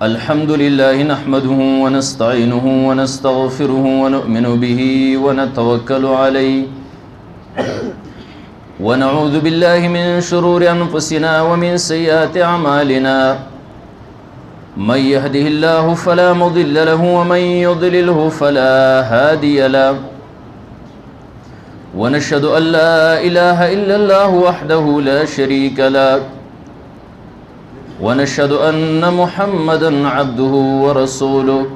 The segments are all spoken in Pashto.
الحمد لله نحمده ونستعينه ونستغفره ونؤمن به ونتوكل عليه ونعوذ بالله من شرور أنفسنا ومن سيئات أعمالنا من يهده الله فلا مضل له ومن يضلله فلا هادي له ونشهد أن لا إله إلا الله وحده لا شريك له ونشهد أن محمدا عبده ورسوله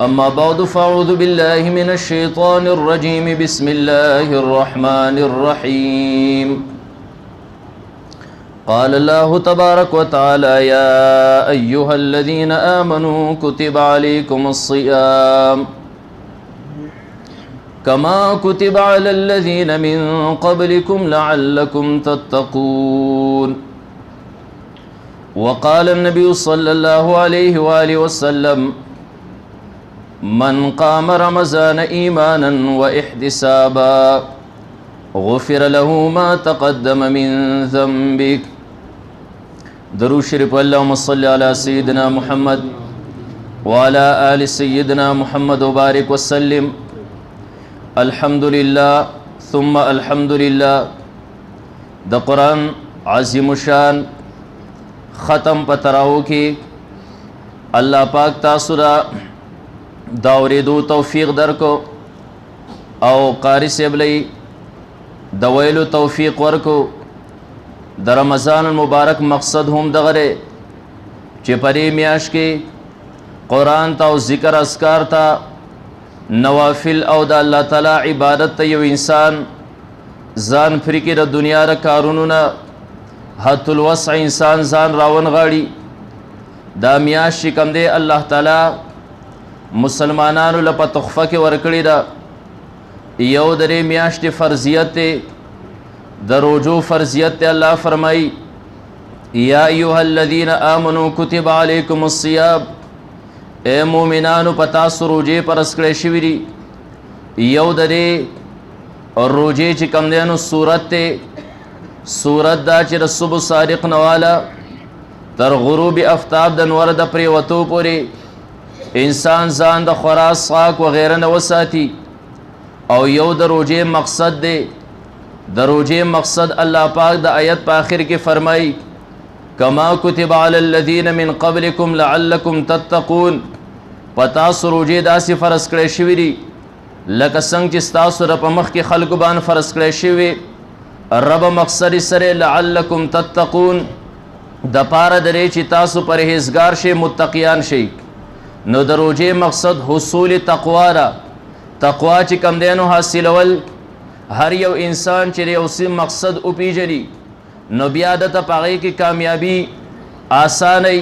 أما بعد فأعوذ بالله من الشيطان الرجيم بسم الله الرحمن الرحيم قال الله تبارك وتعالى يا أيها الذين آمنوا كتب عليكم الصيام كما كتب على الذين من قبلكم لعلكم تتقون وقال النبي صلى الله عليه وآله وسلم من قام رمضان إيمانا واحتسابا غفر له ما تقدم من ذنبه درود شریف اللهم صل على سيدنا محمد وعلى آل سيدنا محمد وبارك وسلم الحمد لله ثم الحمد لله د قرآن عظیم شان ختم پتراو کی اللہ پاک تاسو دا داوریدو توفیق در کو او قاری سیبلی دویلو توفیق ورکو در رمضان المبارک مقصد هم دغره چی پری میاش کی قرآن تا و ذکر اذکار تا نوافل او دا اللہ تعالی عبادت تا یو انسان زان فرکی دا دنیا دا کارونونا حت الوسع انسان ځان راون غاړي دا میاشت چې کوم دی الله تعالی مسلمانانو لپاره تحفه کې ورکړي دا یو درې میاشتې فرضیت دی د روزو فرضیت دی الله فرمایي یا ایها الذین آمنوا کتب علیکم الصیام اے مومنانو په تاسو روزې فرض کړې شوي دي یو درې روزې چې کوم دی نو صورت دی سورت دا چې د صبح صادق نوالا تر غروب افتاب د نور د پریوتو پورې انسان ځان د خوراک څښاک وغیره نه وساتي او یو د روزې مقصد دی د روزې مقصد الله پاک د آیت په آخر کې فرمایي کما کتب علی الذین من قبلکم لعلکم تتقون پتا سو روزې داسې فرض کړې شوي دي لکه څنګه چې ستاسو د په مخ کې خلکو باندې فرض کړې شوي رب مقصد سره لعلکم تتقون د پاره درې چې تاسو پرهیزګار شئ متقیان شئ نو د روزې مقصد حصول تقوا را تقوا چې کم دینو حاصلول هر یو انسان چې یو څه مقصد او پیژني نو بیا د ته پغې کې کامیابی آسانه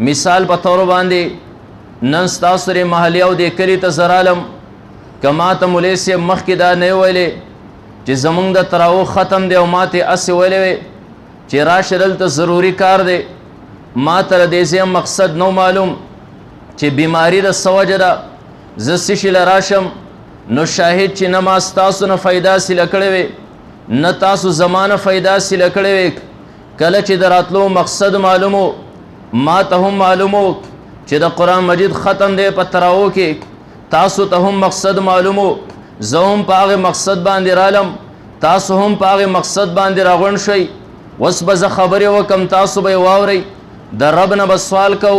مثال په تور باندې نن تاسو لري محلي او د کلی ته زرالم کما ته مولوی سے مخ کې دا نه ویلې چې زمونږ د تراو ختم دی او ماته اسې ویلې چې راشه دلته ضروری کار دی ما ته د دې مقصد نو معلوم چې بیماری د سوجه ده زه سشل راشم نو شاهد چې نماز تاسو نه فائدہ سله کړې وي نه تاسو زمانه فائدہ سله کړې وي کله چې دراتلو مقصد معلومو ما ته هم معلومو چې د قران مجید ختم دی په تراو کې تاسو ته هم مقصد معلومو زوم پاغه مقصد باندې رالم تاسو هم پاغه مقصد باندې راغون شئ وس بز خبره وکم تاسو به واوري د رب نه سوال کو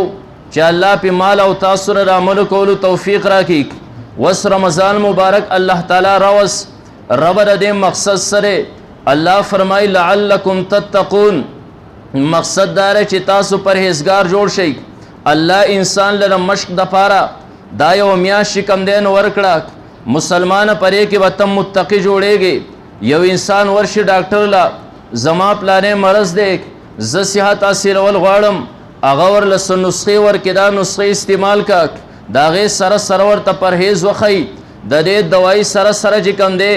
چې الله په مال او تاسو را عمل کولو توفیق راکړي وس رمضان مبارک الله تعالی راوس رب د دې مقصد سره الله فرمای لعلکم تتقون مقصد دار چې تاسو پرهیزګار جوړ شئ الله انسان له مشق د پاره دا یو میاشت کم دین ورکړه مسلمان پرې کې وتم متقی جوړېږي یو انسان ورشي ډاکټر لا زما پلانې مرض دی ز صحت حاصلول غواړم هغه ورله نسخې ورکې دا نسخې استعمال کا دا غي سره سرور ته پرهیز وخی د دې دوايي سره سره چې کم دی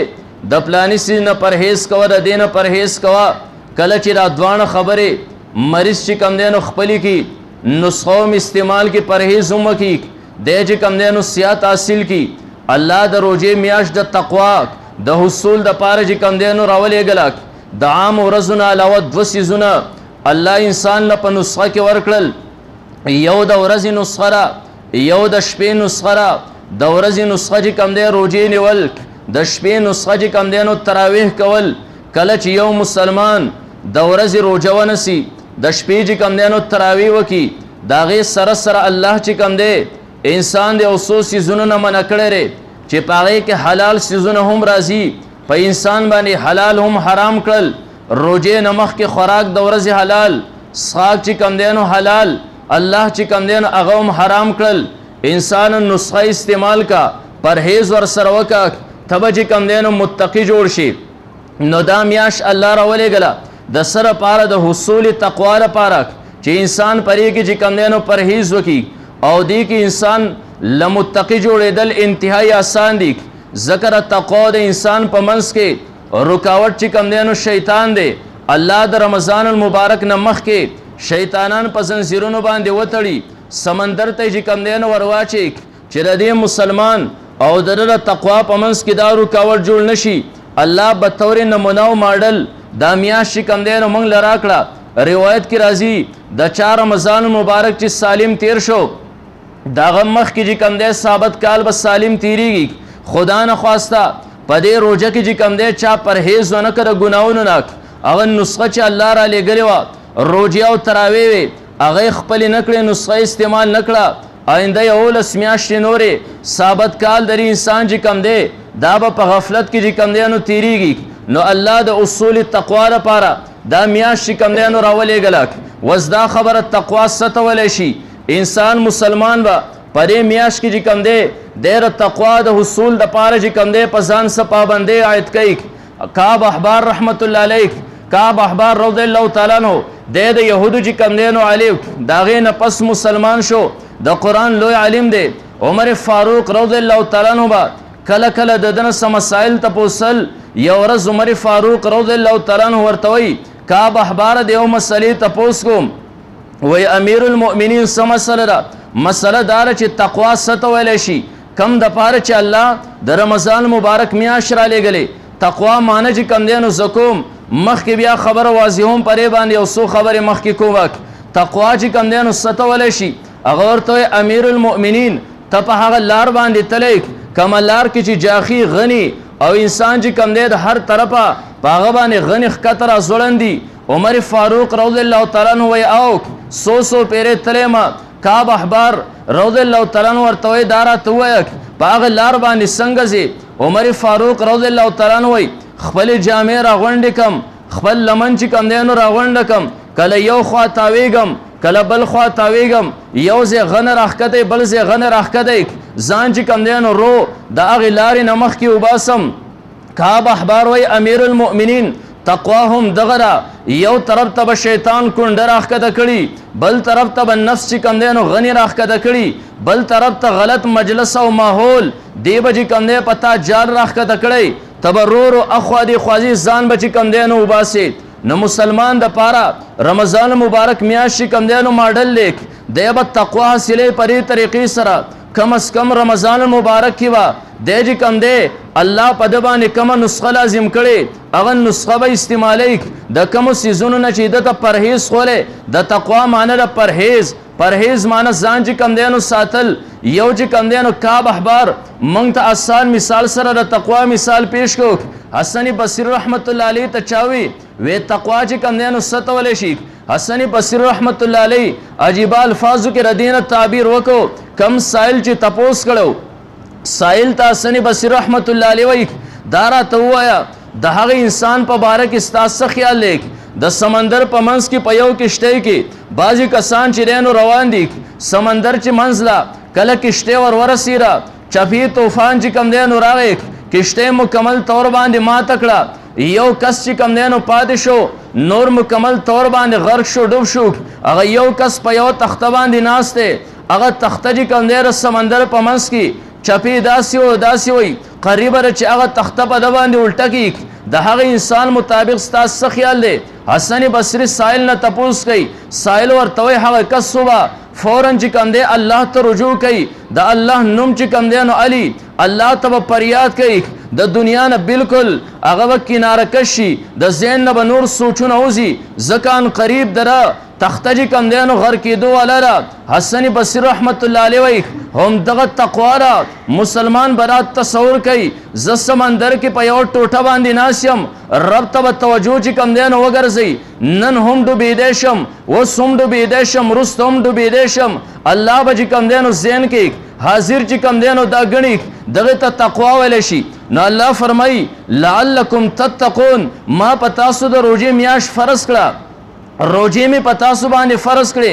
د پلانې سي نه پرهیز کوه د دې نه پرهیز کوه کله چې دا دوانه خبره مریض چې کم دی نو خپل کی نسخو استعمال کی پرهیز هم کی د چې کم دی نو صحت حاصل کی الله د روزې میاش د تقوا د حصول د پاره چې کم دی نو راولې غلک د عام ورځونه علاوه 2 سيزونه الله انسان له په نسخه کې ورکړل، یو د ورځې نسخه را، یو د شپې نسخه را. د ورځې نسخه چې کم دی روجې نیول، د شپې نسخه چې کم دی نو تراویح کول. کله چې یو مسلمان د ورځې روجه ونسي، د شپې چې کم دی نو تراویح وکي، د هغې سره سره الله چې کم دی انسان د یو څو څیزونو نه منع کړی دی چې په هغې کې حلال څیزونه هم راځي، په انسان باندې حلال هم حرام کړل. روجې نه مخکې خوراک د ورځې حلال، څښاک چې کم دی نو حلال، الله چې کم دی نو هغه هم حرام کړل. انسان نسخه استعمال کا، پرهیز ورسره وکړه، ته به چې کم دی نو متقي جوړ شي. نو دا میاشت الله راولېږله د څه لپاره؟ د حصول تقوا لپاره چې انسان پرې کې چې کم دی نو پرهیز وکړي او دې کې انسان له متقي جوړېدل انتهایی آسان دي. ذکر تقوا د انسان په منځ کې رکاوټ چې کم دی نو شیطان دی. الله د رمضان المبارک نه مخکې شیطانان په زنځیرونو باندې وتړي، سمندر ته چې کم دی نو ورواچي چې د دې مسلمان او د ده تقوا په منځ کې دا رکاوټ جوړ نشي. الله به طور نمونه او ماډل دا میاشت چې کم دی نو موږ له راکړه. روایت کې راځي د چا رمضان مبارک چې سالم تیر شو، د هغه مخکې چې کم دی ثابت کال به سالم تیریږي. خدا نه خواسته په دې روژه کې چې کم دی چا پرهیز ونه کړه د ګناهونو نه، هغه نسخه چې الله را لېږلې وه روژې او تراویح وې هغه خپلې نه کړې، نسخه استعمال نه کړه. آینده 11 میاشتې نورې ثابت کال درې انسان چې کم دی دا به په غفلت کې چې کم دی نو تیریږي. نو الله د اصول تقوا لپاره دا میاشت چې کم دی نو راولېږله. وس دا خبره تقوا څه ته ویلی شي؟ انسان مسلمان به په دې میاشت کې چې کم دی د تقوا د حصول دپاره چې کم دی په ځان څه پابندۍ عاید کوي. کعب احبار رحمت الله علیه، کعب احبار رضی الله تعالی عنہ د یهودو چې کم دی نو عالم، د هغې نه پس مسلمان شو، د قرآن لوی عالم دی. عمر فاروق رضی الله تعالی عنہ به کله کله د ده نه څه مسایل تپوسل. یو ورځ عمر فاروق رضی الله تعالی عنہ ورته وایي کعب احباره د یو مسلې تپوس کوم، وایي امیر المؤمنین څه مسله ده؟ مسله دا ده چې تقوا څه ته ویلی شي؟ کم دپاره چې الله د رمضان مبارک میاشت رالیږلې. تقوا معنی چې کم دی نو زه کوم، مخکې بیا خبره واضحوم پرې باندې یو څو خبرې مخکې کوم. تقوا چې کم دی نو څه ته ویلی شي؟ هغه ورته وایي امیر المؤمنین ته په هغه لار باندې تلی کومه لار کې چې جاخي غني او انسان چې کم دی د هر طرفه په هغه باندې غني ښکته را ځوړندي. عمر فاروق رضی الله تعالی عنہ وایي او څو پیرې تلی ما. کعب احبار رضی الله تعالی عنہ ورته وایي دا راته ووایه په هغه لار باندې څنګه ځې؟ عمر فاروق رضی الله تعالی عنہ وایي خپلې جامې راغونډې کم، خپل لمن چې کم دی نو راغونډه کم، کله یو خوا تاویږم کله بل خوا تاویږم، یو ځای غنه راښکتی بل ځای غنه راښکتی، ځان چې کم دی نو رو د هغې لارې نه مخکې وباسم. کعب احبار وایي امیر المؤمنین تقوا هم دغه ده، یو طرف ته به شیطان کونډه راښکته کړي، بل طرف ته به نفس چې کم دی نو غني راښکته کړي، بل طرف ته غلط مجلس او ماحول دی به چې کم دی په تا جال راښکته کړی، ته به رو اخوا دې خوازي ځان به چې کم دی نو وباسې. نو مسلمان دپاره رمضان مبارک میاشت چې کم دی نو ماډل لیک دی به تقوا حاصلې په دې طریقې سره. کم از کم رمضان مبارک کې به دی چې کم دی الله په ده باندې کومه نسخه لازم کړې هغه نسخه به استعمالی. د کومو څیزونو نه چې ده ته پرهیز خولی، د تقوا معنی د پرهیز، پرهیز معنی ځان چې کم دی نو ساتل. یو چې کم دی نو کعب احبار موږ ته آسان مثال سره د تقوا مثال پیش کو. حسن بصری رحمت الله علیه ته چاوي وی تقوا چې کم دی نو څه ته ویلی شي؟ حسن بصری رحمت الله علیه عجیبه الفاظو کې ردینه تعبیر وکړو. کم سائل چې تپوس کړو، سائل ته حسن بصری رحمت الله علیه وایي دا راته ووایه د هغه انسان په باره کې ستا څه خیال لیک؟ د سمندر په منځ کې په یو کشتۍ کې بعضې کسان چې دی نو روان دي، سمندر چې منځ له کله کشتۍ ور ورسېده، چپي طوفان چې کم دی نو راغی، کشتۍ مکمل طور باندې ماته کړه، یو کس چې کم دی نو پاتې شو، نور مکمل طور باندې غرق شو، ډوب شو. هغه یو کس په یو تخته باندې ناست دی، هغه تخته چې کم دی د سمندر په منځ کې چپې داسې و داسې وایي قریبه ده چې هغه تخته په ده باندې الټه کړي. د هغه انسان مطابق ستا څه خیال دی؟ حسن بصری سائل نه تپوس کوي، سائل ورته وایي هغه کس صبح فوراً چې کم دی الله ته رجوع کوي، د الله نوم چې کم دی نو علي، الله ته به فریاد کوي، د دنیا نه بالکل هغه به کناره کشي د ذهن نه به نور سوچونه وځي ځکه ان قریب دره تخته چې کوم دی نو غر کېدو والا ده. حسن بصري رحمت الله علیه وایي هم دغه تقوا ده. مسلمان برات تصور کوي زه سمندر کې په یو ټوټه باندې ناست یم رب ته به توجه چې کوم دی نو وګرځئ نن هم ډوبېدی شم اوس هم ډوبېدی شم وروسته هم ډوبېدی شم الله به چې کوم دی نو ذهن کې حاضر چې کوم دی نو دا ګڼي دغه ته تقوا ویلی شي. نو الله فرمایي لعلکم تتقون ما په تاسو د روژې میاشت فرض کړه روجې می په تاسو باندې فرض کړي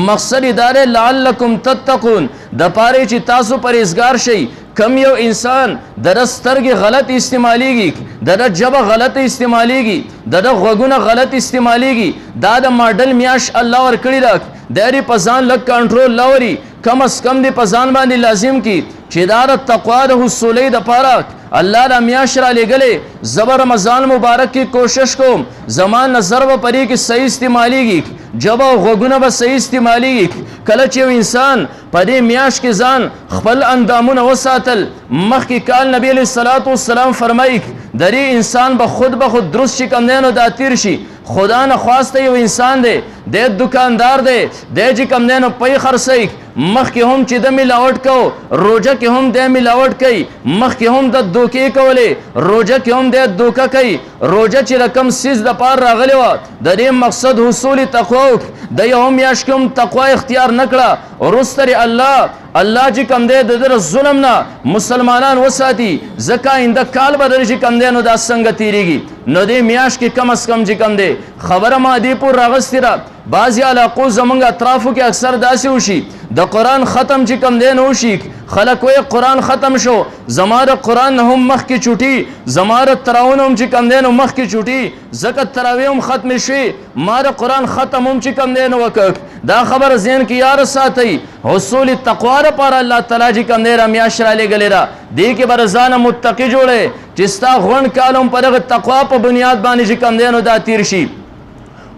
مقصد یې دا دی لعلکم تتقون د پاره چې تاسو پرهیزګار شئ. کم یو انسان د سترګې غلط استعمالیږي د ژبه غلط استعمالیږي د غوږونه غلط استعمالیږي دا د ماډل میاش الله ورکړي ده د په ځان لږ کنټرول لوري کم از کم دی په ځان باندې لازم کی چې دا د تقوا د حصولې دپاره الله دا میاشت را لېږلې زه به رمضان مبارک کې کوشش کوم زما نظر به پرې کې صحیح استعمالیږي ژبه او غوږونه به صحیح استعمالیږي. کله چې یو انسان په دې میاشت کې ځان خپل اندامونه وساتل مخکې کال نبی علیه الصلاة والسلام فرمایي د دې انسان به خود درست چې کوم دی نو دا تیر شي. خدا نه خواسته یو انسان دی د دکاندار دی دی چې کوم دی نو پی خرڅوي مخکې هم چې د ملاوټ کو روژه کې هم د ملاوټ کوي مخکې هم د دوکې کولې روژه کې هم د دوکه کوي. روژه چې رقم سیز د پار راغلی وه د دې مقصد حصول تقوا د یو میاشت کې هم تقوا اختیار نه کړه وروسته الله چې کوم دی د در ظلم نه مسلمانان وساتي ځکه آینده کال به در چې کوم دی نو دا څنګه تیریږي. نو دې میاشت کې کم از کم چې کوم دی خبره مادي پور راغستې ده. بعضې علاقو زمونږ اطرافو کې اکثر داسې وشي د قرآن ختم چې کوم دی نو وشي خلک وایي قرآن ختم شو زما د قرآن نه هم مخکې چوټي زما د تراویح هم چې کوم دی نو مخکې چوټي ځکه تراویح هم ختمې شوې ما د قرآن ختم هم چې کوم دی نو وکړ. دا خبر ذهن کې یار ساتئ حصول تقوا لپاره الله تعالی چې کوم دی را میاشت را لېږلې ده دې کې به ځانه متقي جوړی چې ستا غونډ کال هم په دغه تقوا په بنیاد باندې چې کوم دی نو دا تیر شي.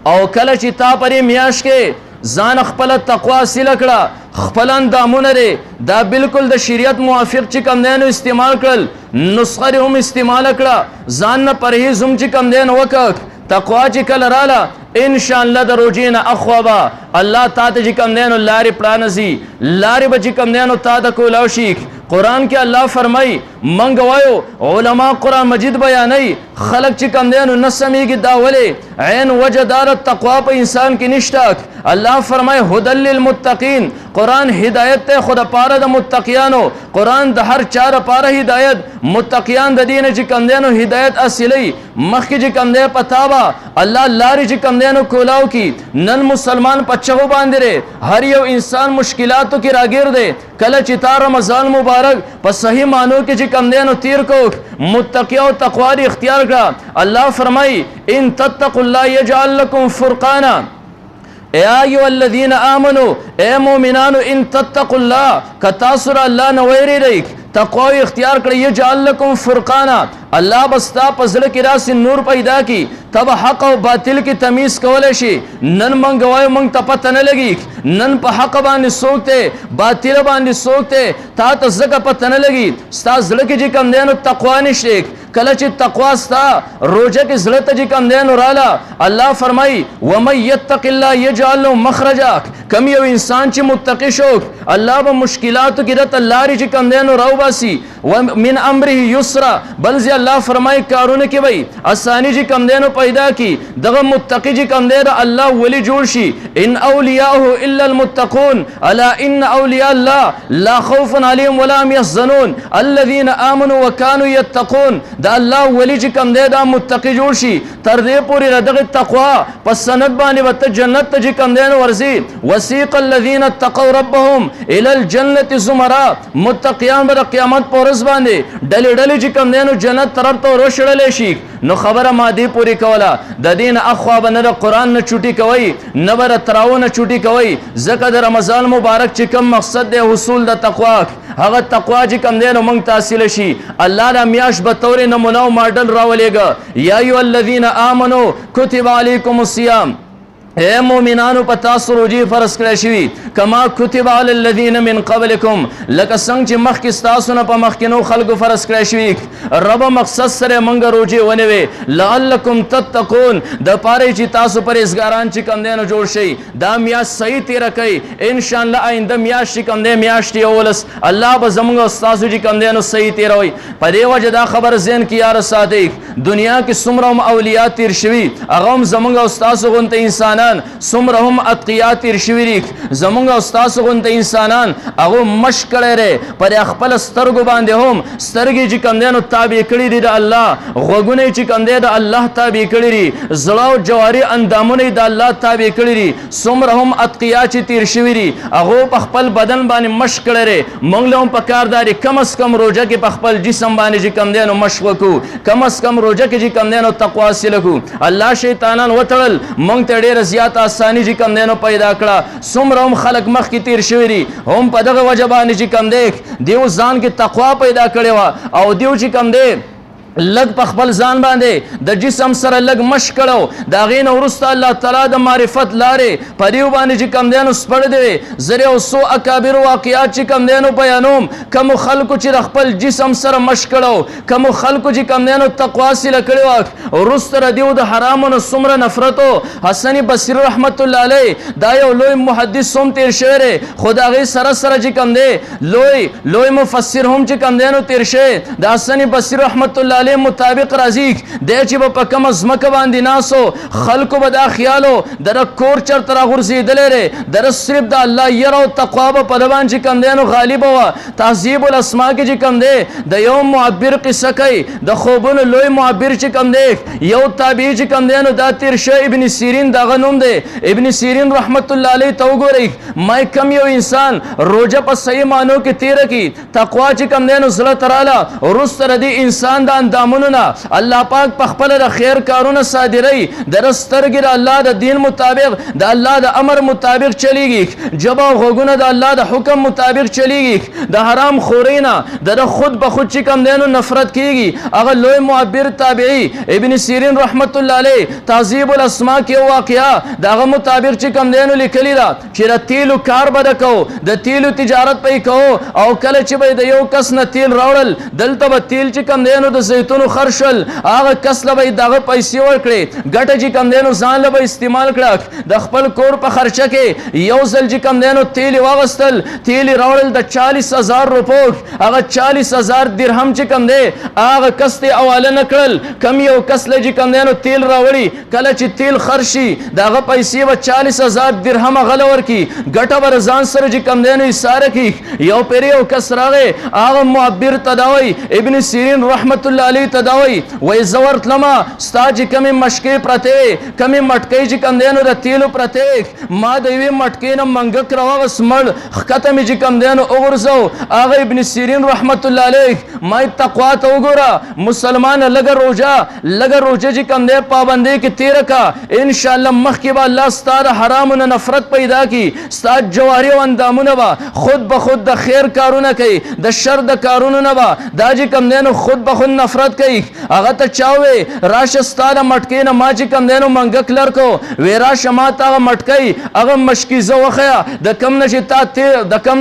او کله چې تا پرې میاشت کې ځان خپله تقوا حاصله کړه خپل اندامونه دی دا بالکل د شریعت موافق چې کوم دی نو استعمال کړل نسخه هم استعمال کړه ځان نه پرهیز هم چې کوم دی نو وکړ تقوا چې کله راله انشاءالله د روژې نه اخوا به الله تا ته چې کوم دی نو لارې پرانځي لارې به چې کوم دی نو تا ته کولاو شي. قرآن کې الله فرمایي منګ وایو علما قرآن مجید بیانوي خلک چې کوم دی نو نه سمیږي دا ولې عین وجه دار تقوا په انسان کې نشته. الله فرمایي هدی للمتقین قرآن هدایت ته خو د پاره د متقیانو قرآن د هر چا لپاره هدایت متقیان د دې نه چې کوم دی نو هدایت اصلي مخکې چې کوم دی پتا به الله لارې چې کوم دی نو کولاو کی. نن مسلمان په چغو باندې هر یو انسان مشکلاتو کې راګیر دی. کله چې تا رمضان مبارک په صحیح معنو کې چې کوم دی نو تیر کو متقی او تقوا اختیار کړه الله فرمایي ان تتقوا الله یجعل لكم فرقانا یا ایها الذین آمنوا اے مؤمنانو ان تتقوا الله کتاسر الله نه ویریږئ تقوا اختیار کړئ یجعل لكم فرقانا الله بستا په زړه کې راسي نور پیدا کی تب حق او باطل کې تمیز کولای شي. نن مونږ وایو مونږ ته پته نه لګي نن په حق باندې څوک دی باطل باندې څوک دی تا ته ځکه پته نه لګي ستا زړه کې چې کوم دی نو تقوا نشته. کله چې تقوا ستا روژه کې زړه ته چې کوم دی نو راله الله فرمایي ومن یتق الله یجعل له مخرجا کم یو انسان چې متقی شو الله به مشکلاتو کې راته لارې چې کوم دی نو راوباسي ومن امره یسرا بل زی الله فرمایي کارونه کې وای اسانی چې کوم دی نو پیدا کی دغه متقی چې کوم دی الله ولی جوړ شي. ان اولیاءه الا المتقون الا ان اولیاء الله لا خوف عليهم ولا هم يحزنون الذين امنوا وكانوا يتقون دا الله ولی چې کوم دی دا متقی جوړ شي تر دې پورې دغه تقوا په سند باندې وته جنت ته چې کوم دی ورځي. وسيق الذين اتقوا ربهم الى الجنه زمرا متقیان به قیامت پر ورځ باندې ډلې ډلې چې کوم دی نو جنت طرف ته ورشړل شي. نو خبره مادي پوری کوله د دین اخوا به نه د قرآن نه چوټي کوي نه به د تراو نه چوټي کوي ځکه د رمضان مبارک چې کوم مقصد دی حصول د تقوا هغه تقوا چې کوم دی نو موږ تحصیل شي. الله دا میاشت به طور نمونه او ماډل راولېږه یا ایها الذین آمنوا کتب علیکم الصیام اے مومنانو په تاسو روجي فرض کړی شوي کما کتب علی الذین من قبلکم لکه څنګه چې مخکې ستاسو نه په مخکینو خلکو فرض کړی شوي رب مقصد سره مونږ روجي ونیوي لعلکم تتقون د پاره چې تاسو پرهیزګاران چې کم دی نو جوړ شي دا میاشت صحیح تیره کوي انشاءالله آینده میاشت چې کم دی میاشت یولس الله به زموږ او ستاسو چې کم دی نو صحیح تیروي په دې وجه دا خبر ذهن کې یار ساتئ دنیا کې څومره هم اولیاء تیر شوي هغه هم زموږ او ستاسو غونته انسانان څومره هم اتقیا تیر شوي دي زموږ او ستاسو غونته انسانان هغه مشق کړی دی پر خپل سترګو باندې هم سترګې چې کم دی نو تابع کړي دي د الله غوږونه چې کم دی د الله تابع کړي دي زړه او جواري اندامونه د الله تابع کړي دي څومره هم اتقیا چې تیر شوي دي هغه په خپل بدن باندې مشق کړی دی موږ له هم پکار داري کم از کم روزه کې په خپل جسم باندې چې کم دی نو مشق وکړو کم از کم روزه کې چې کم دی نو تقوا حاصل کړو الله شیطانان وتړل موږ ته ډېره زیات آسانی چې کم دی نو پیدا کړه څومره هم خلک مخکې تیر شوي دي هم په دغه وجه باندې چې کم دی دیو ځان کې تقوا پیدا کړې وه او دیو چې کم دی لګ په خپل ځان باندې د جسم سره لګ مشق کړو د هغې نه وروسته الله تعالی د معرفت لارې په دیو باندې چې کم دی نو سپړ دی زر یو څو اکابرو واقعات چې کم دی نو بیانوم کومو خلکو چې د خپل جسم سره مشق کړو کومو خلکو چې کم دی نو تقوا حاصله کړې وه وروسته د دیو د حرامو نه څومره نفرت و حسن بصري رحمت الله علیه دا یو لوی محدث هم تیر شوی دی خو د هغې سره سره چې کم دی لوی مفسر هم چې کم دی نو تیر شوی د حسن بصري رحمت الله علیه مطابق راځي دی چې په کومه ځمکه باندې ناسو خلکو به دا خیالو د کور چرته راغورځېدلی دی د صرف د الله یره او تقوا به په ده باندې چې کم دی نو غالبه وه تهذیب الاسما کې چې کم دی د یو معبر قصه کوي د خوبونو لوی معبر چې کم دی یو تابعي چې کم دی نو دا تیر شوی ابن سیرین دغه نوم دی ابن سیرین رحمت الله علیه ته وګورئ ما کم یو انسان روزه په صحیح معنو کې تیره کړي تقوا چې کم دی نو زړه ته راله وروسته د دې انسان د اندامونو نه الله پاک په خپل د خیر کارونه صادروي د سترګې د الله د دین مطابق د الله د امر مطابق چلیږي جبه او غوږونه د الله د حکم مطابق چلیږي د حرام خورۍ نه د خود به خود چې کم دی نو نفرت کیږي هغه لوی معبر تابعي ابن سیرین رحمت الله علیه تهذیب الاسما کې واقعه دغه مطابق چې کم دی نو لیکلی ده چې د تیلو کار به کوو د تیلو تجارت به کوو او کله چې به د یو کس نه تیل راوړل دلته به تیل چې کم دی نو د زیتونو خرشل هغه کس له به دغه پیسې ورکړي ګټه چې کم دی نو ځان له به استعمال کړه د خپل کور په خرچه کې یو ځل چې کم دی نو تیل واغستل تیل راوړل د 40,000 روپو هغه 40,000 درهم چې کم دی هغه کس ته حواله نه کړل کم یو کس له چې کم دی نو تیل راوړي کله چې تیل خرشي دغه پیسې به 40,000 درهم غله ورکړي ګټه به ځان سره چې کم دی نو ایساره کړي یو پیر یو کس راغی هغه معبر تداوی ابن سیرین رحمت الله علیه تداوی وای زور تلما ستا چې کمی مشکې پرته کمی مټکې چې کم دی نو د تیلو پرته ما د یوې مټکې نه منګک راوغس مړ ښکته مې چې کم دی نو وغورځو هغه ابن سیرین رحمت الله علیه ما تقوا ته وګوره مسلمان لږه روژه چې کم دی پابندۍ کې تیره کا انشاءالله مخکې به الله ستا د حرامو نه نفرت پیدا کړي ستا جواري او اندامونه به خود به خود د خیر کارونه کوي د شر د کارونو نه به دا چې کم دی نو خود به خود نفرت کوي هغه ته چا وی راشه ستا د مټکۍ نه ما چې کم دی نو منګک لرکو وی راشه ما ته هغه مټکۍ هغه مشکیزه وښیه د کم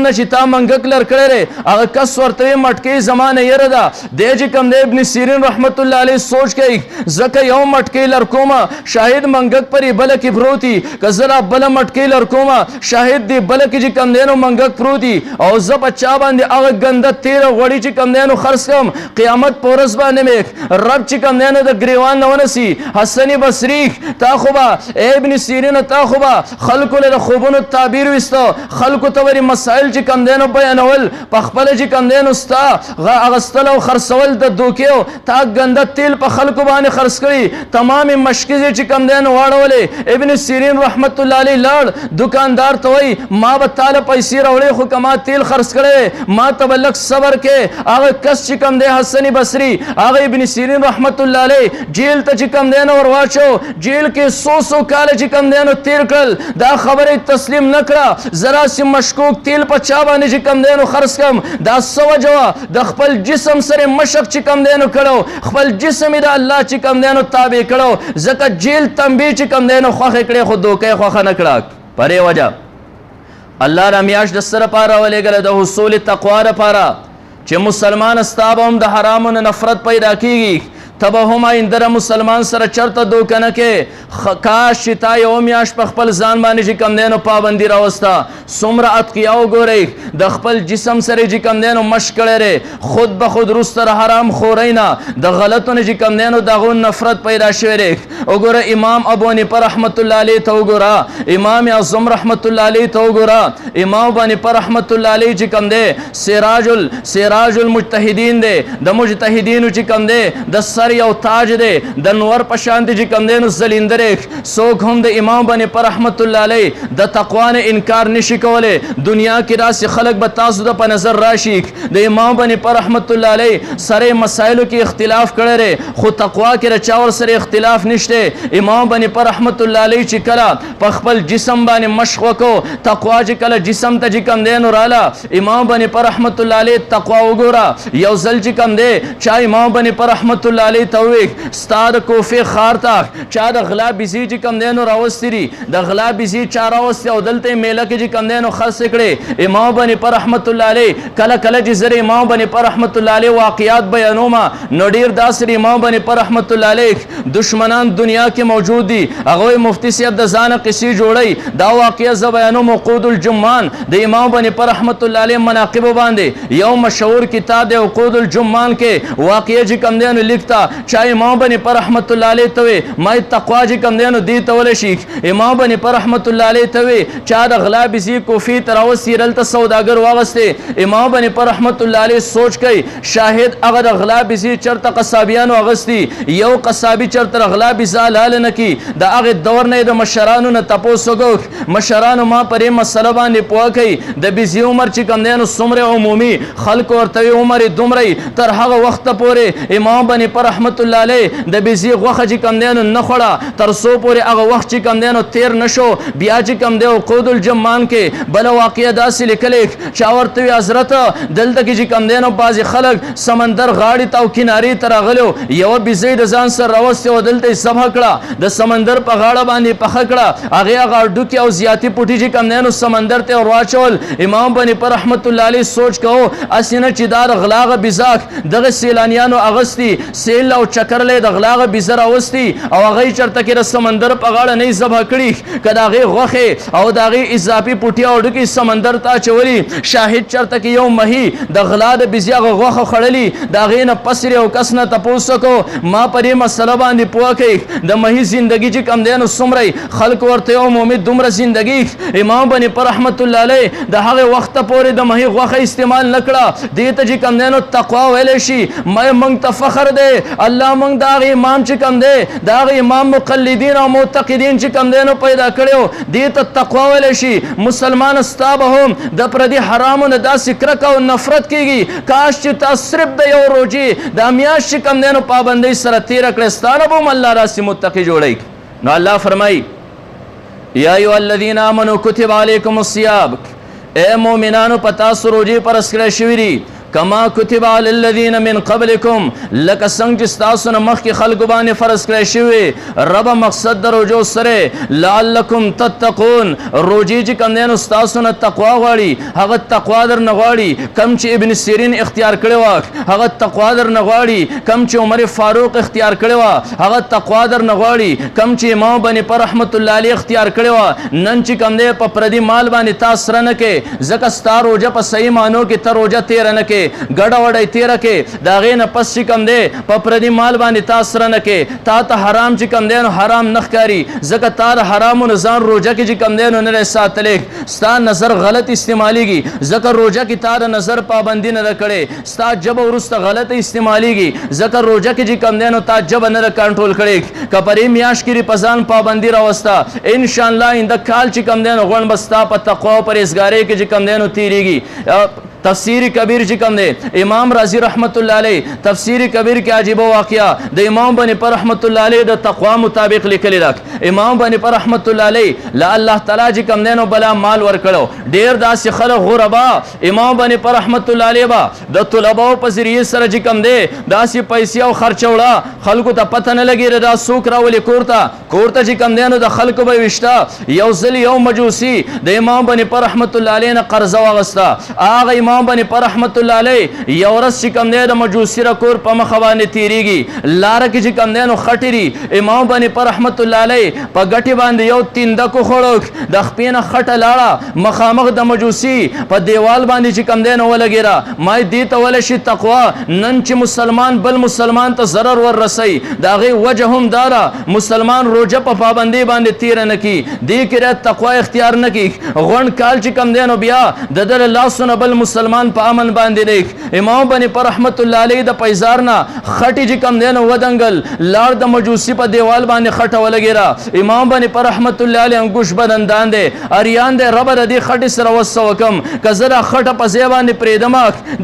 نه چې تا منګک لر کړی دی هغه کس ورته وی مټکۍ زما نه یره ده دی چې کم دی ابن سیرین رحمت الله علیه سوچ کوي ځکه یو مټکۍ لر کومه شاهد منګک پرې بله کې پروتي که زه را بله مټکۍ لر کومه شاهد دی بله کې چې کم دی نو منګک پروتي او زه په چا باندې هغه ګنده تیره غوړي چې کم دی نو خرڅ کړم قیامت په ورځ باندې مې رب چې کم دی نو د ګریوان نه ونسي حسن بصري تا خو به ابن سیرین تا خو به خلکو له د خوبونو تعبیر ویسته خلکو ته ورې مسایل چې کم دی نو بیانول په خپله چې کم دی نو ستا اغستل او خرڅول د دوکې تا ګنده تیل په خلکو باندې خرڅ کړي تمامې مشکې چې کم دی نو واړولې ابن سیرین رحمت الله علیه لاړ دکاندار ته وایي ما به تاله پیسې راوړې خو که ما تیل خرڅ کړی ما ته به لږ صبر کې هغه کس چې کم دی حسن بصري هغه ابن سیرین رحمت الله علیه جیل ته چې کم دی نو ورواچو، جیل کې 100 کاله چې کم دی نو تیر کړل، دا خبره تسلیم نه کړه. ذرا سي مشکوک تیل په چا باندې چې کم دی نو خرڅ کم، دا څه وجه وه؟ د خپل جسم سره مشق چې کم دی نو کړو، خپل جسم یې د الله چې کم دی نو تابع کړو، ځکه جیل تنبیه چې کم دی نو خوښه کړې خو دوکه یې خوښه نه کړه. پرې وجه الله را میاشت د څه لپاره راولېږله؟ د حصول تقوا لپاره، چې مسلمان ستا به هم د حرامو نه نفرت پیدا کېږي، ته به هم آینده مسلمان سره چرته دوکه نه کې. کاش چې تا یو میاشت په خپل ځان باندې چې کم دی نو پابندي راوسته. څومره اتقیا وګورئ، د خپل جسم سره چې کم دی نو مشق کړی دی، خود به خود وروسته د حرام خورۍ نه د غلطو نه چې کم دی نو د هغو نفرت پیدا شوی دی. وګوره امام ابو حنیفه رحمت الله علیه ته وګوره، امام اعظم رحمت الله علیه ته وګوره، امام ابو حنیفه رحمت الله علیه چې کم دی سراج المجتهدین دی، د مجتهدینو چې کم دی د سر یو تاج دی، د نور په شان دی چې کم دی نو زلیندر. څوک هم د امام ابو حنیفه رحمت الله علیه د تقوا نه انکار نشي کولی. دنیا کې داسې خلک به تاسو ته په نظر راشي د امام ابو حنیفه رحمت الله علیه سره مسایلو کې اختلاف کړی دی، خو تقوا کې د چا ور سره اختلاف نشته. امام ابو حنیفه رحمت الله علیه چې کله په خپل جسم باندې مشق وکړو، تقوا چې کله جسم ته چې کم دی نو راله، امام ابو حنیفه رحمت الله علیه تقوا وګوره. یو ځل چې کم دی چا امام ابو حنیفه رحمت الله علیه ته وویل ستا د کوفې ښار ته چا د غلا بیزي چې کم دی نو راوستي دي، د غلا بیزي چا راوستي او دلته میله کې چې کم دی نو خرڅ کړې. امام ابو حنیفه رحمت الله علیه کله کله چې زه امام ابو حنیفه رحمت الله علیه واقعات بیانوم نو ډېر داسې امام ابو حنیفه رحمت الله علیه دشمنان دنیا کې موجود دي، هغوی مفتي صاحب د ځانه قصې جوړوي. دا واقعه زه بیانوم عقود الجمان د امام ابو حنیفه رحمت الله علیه مناقبو باندې، یو مشهور کتاب د عقود الجمان کې واقعه چې کم دی نو لیکتا. چا امام ابو حنیفه رحمت الله علیه ته وی ما تقوا چې کم دی نو دې ته ولی شي. امام ابو حنیفه رحمت الله علیه ته وی چا د غلا بیزي کوفې ته راوستي دلته سوداګر واغستې. امام ابو حنیفه رحمت الله علیه سوچ کوي شاهد هغه د غلا بیزي چرته قصابیانو اغستی، یو قصابي چرته غلا بیزه حلال نه کی. د هغې دور نه د مشرانو نه تپوس وکړ، مشرانو ما پرې مسله باندې پوه کوي د بیزي عمر چې کم دی نو څومره عمومي خلکو ورته وي عمر یې دومره تر هغه وخته پورې امام ابو حنیفه رحمت الله علیه د بیزي غوښه چې کم دی نو نه خوړه تر څو پورې هغه وخت چې کم دی نو تیر نه شو. بیا چې کم دی عقود الجمان کې بله واقعه داسې لیکلې چا ورته وي حضرت دلته کې چې کم دی نو بعضې خلک سمندر غاړې ته او کنارې ته راغلو، یوه بیزۍ د ځان سره راوستې او دلته یې ذبح کړه، د سمندر په غاړه باندې پخه کړه، هغې هغه هډوکي او زیاتي پوټي چې کم دی نو سمندر ته ور واچول. امام ابو حنیفه رحمت الله علیه سوچ کوو هسې نه چې دا د غلا هغه بیزه دغه سیلانیانو اغستی، سیل او چکرلی د غلا هغه بیزه راوستي او هغه یې چېرته کې د سمندر په غاړه نه یې ذبح کړي، که د هغې غوښې او د هغې اضافي پوټي او هډوکي سمندر ته اچولي. شاهد چېرته کې یو مهي د غلا د بیزې هغه غوښه خوړلي، د هغې نه پسرې او کس نه تپوس وکړو ما په دې مسله باندې پوه کوي د مهي زندګي چې کم دی نو څومره خلک ورته یو عمومي دومره زندګي. امام ابو حنیفه رحمت الله علیه د هغې وخته پورې د مهي غوښه استعمال نه کړه. دې ته چې کم دی نو تقوا ویلی شي. موږ ته فخر دی الله موږ د هغې امام چې کم دی د هغې امام مقلدین او معتقدین چې کم دی نو پیدا کړی، دې ته تقوا ویلی شي. مسلمان ستا به هم د پردي حرامو نه داسې کرکه او نفرت کېږي کاش چې تا صرف د یو روجې دا میاشت چې کم دی نو پابندۍ سره تېره کړې، ستا نه به هم الله راسې متقي جوړوي. نو الله فرمایي یا ایها الذین آمنوا کتب علیکم الصیام، اے مؤمنانو په تاسو روجې فرض کړی شوي دي کما کتب علی الذین من قبلکم لکه څنګه چې ستاسو نه مخکې خلکو باندې فرض کړی شوي. ربه مقصد د روجو سره لعلکم تتقون، روجې چې کوم دی نو ستاسو نه تقوا غواړي، هغه تقوا در نه غواړي کم چې ابن سیرین اختیار کړی وه، هغه تقوا در نه غواړي کم چې عمر فاروق اختیار کړی وه، هغه تقوا در نه غواړي کم چې امام ابو حنیفه رحمت الله علیه اختیار کړی وه. نن چې کوم دی په پردي مال باندې تا سره نه کې، ځکه ستا روجه په صحیح معنو کې ته روجه تېره نه کې، ګډه وډه تیره کې، د هغې نه پس چې کوم دی په پردي مال باندې تا سره نه کې، تا ته حرام چې کوم دی نو حرام نه ښکاري، ځکه تا د حرامو نه ځان روژه کې چې کوم دی نو نه دی ساتلی. ستا نظر غلط استعمالیږي ځکه روژه کې تا د نظر پابندي نه ده کړې، ستا ژبه وروسته غلطه استعمالیږي ځکه روژه کې چې کوم دی نو تا ژبه نه ده کنټرول کړې. که په دې میاشت کې په ځان پابندي راوسته انشاءالله آینده کال چې کوم دی نو غونډ به ستا په تقوا او پرهیزګارۍ کې چې کوم دی نو تېرېږي. تفسیر کبیر چې کوم دی امام رازی رحمت الله علیه تفسیر کبیر کې عجیب واقعا د امام بني پر رحمت الله علیه د تقوا مطابق لیکلی راک امام بني پر رحمت الله علیه لا الله تعالی چې کوم دی نو بلا مال ورکړو ډیر داسې خلک غربا امام بني پر رحمت الله علیه با د طلباو په ذریعه سره چې کوم دی داسې پیسې او خرچ وړه خلکو ته پته نه لګي دا څوک راولي کورته چې کوم دی نو د خلکو به وشته یو ځل یو مجوسی د امام بني پر رحمت الله علیه نه قرضه واغسته هغه امام بني پر رحمت الله علیه یو ورځ چې کوم دی د مجوسی را کور په مخ باندې تیریږي لاره کې چې کوم دی نو خټري امام بني پر رحمت الله علیه په ګټې باندې یو تیندکو خوړو د خپې نه خټه لاړه مخامخ د مجوسی په دیوال باندې چې کوم دی نو ولګېره ما دې ته ولی شي تقوا نن چې مسلمان بل مسلمان ته ضرر ور رسوي د هغې وجه هم دا ده مسلمان روژه په پابندۍ باندې تیره نه کړي دې کې رایت تقوا اختیار نه کړي غونډ کال چې کوم دی نو بیا د ده له لاسونه بل مسلمان په امن باندې دی امام بني پر رحمت الله علیه د پیزار نه خټې چې کوم دی نو ودنګل لاړ د مجوسی په دیوال باندې خټه ولګېره امام بني پر رحمت الله علیه انګوش بدندان دی اریان دی ربه د دې خټې سره وسه وکم که زه دا خټه په ځای باندې پرېږدم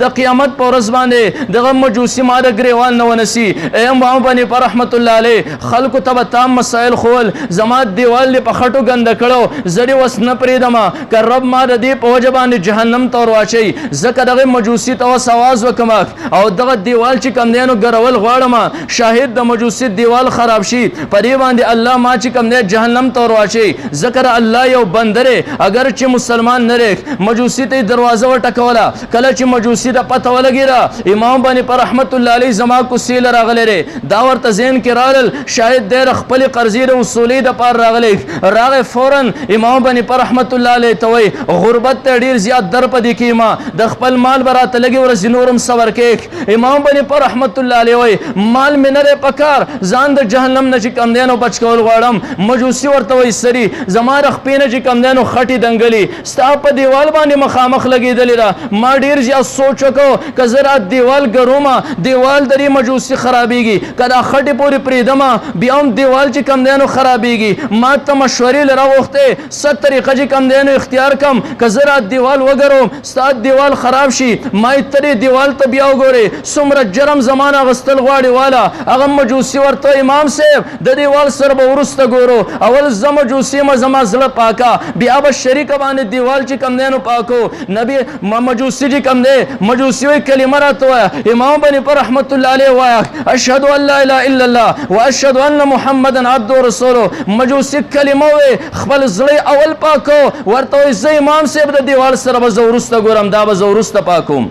د قیامت په ورځ باندې دغه مجوسی ما د ګریوان نه ونسي امام بني پر رحمت الله علیه خلکو ته به تام مسایل خول زما دیوال دې په خټو ګنده کړو زه دې وس نه پرېږدم که رب ما د دې په وجه باندې جهنم ته ور واچوي ځکه دغه مجوسی ته اوس اواز وکم او دغه دیوال چې کوم دی نو ګرول غواړم شاهد د مجوسی دیوال خراب شي په دې باندې الله ما چې کوم دی جهنم ته ور واچوي ذکر الله یو بندره اگر چې مسلمان نه ریک مجوسی ته دروازه وټکوله کله چې مجوسی د پته ولګېره امام بني پر رحمت الله علیه زما کوڅې له راغلی دی دا ورته ذهن کې رالل شاید دی د خپلې قرضې د وصولۍ دپاره راغلی فورا امام بني پر رحمت الله علیه ته وایي غربت ته ډېر زیات در په دې کېږم د خپل مال به راته لږې ورځې نورم صبر کېږ امام بني پر رحمت الله علیه وایي مال مې نه دی پکار ځان د جهنم نه چې کوم دی نو بچ کول غواړم مجوسی ورته وایي سري زما د خپې نه چې کوم دی نو خټې دنګلي ستا په دیوال باندې مخامخ لګېدلې ده ما ډېر زیات سوچ وکړو که زه را دیوال ګرومه دیوال د دې مجوسي خرابېږي که دا خټې پورې پرېږدمه بیا هم دیوال چې کوم دی نو خرابېږي ما ته مشورې له راغوښتې څه طریقه چې کوم دی نو اختیار کم که زه را دیوال وګروم ستا دیوال خراب شي ما ته دې دیوال ته بیا وګورې څومره جرم زمان اغوستل غواړي والا هغه مجوسي ورته امام صاحب د دیوال سره به وروسته ګورو اول زه مجوسي یم زما زړه پاکه بیا به شریکه باندې دیوال چې کوم دی نو پاکو نبی مجوسی چې کوم دی مجوسی وایي کلمه راته وایه امام بني پر رحمت الله علیه وایه اشهد ان لا اله الا الله واشهد ان محمدا عبده ورسوله مجوسی کلمه وایي خپل زړه اول پاکو ورته وایي زه امام صاحب د دیوال سره به زه وروسته ګورم دا به زه وروسته پاکوم